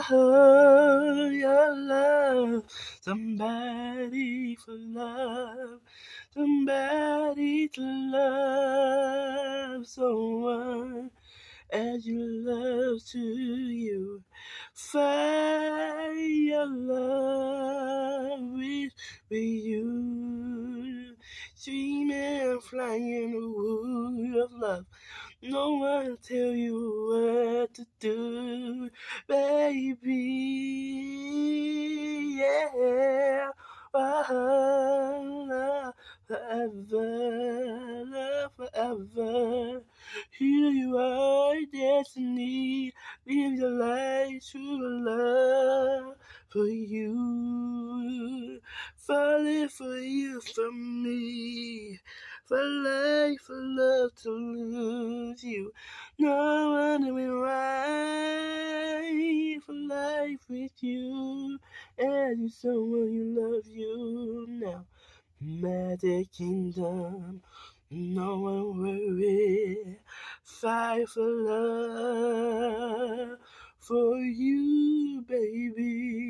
your love. Somebody for love. Somebody to love. Someone as you love to you. Fire love with you. Dreaming, flying the wood of love. No one will tell you what to do, baby. Yeah. Love forever, love forever. Here you are, destiny. Live your life through love for you. Falling for you, for me. For life, for love to lose you. No one will right for life with you. And you someone you love you now. Magic Kingdom, no one worry. Fight for love for you, baby.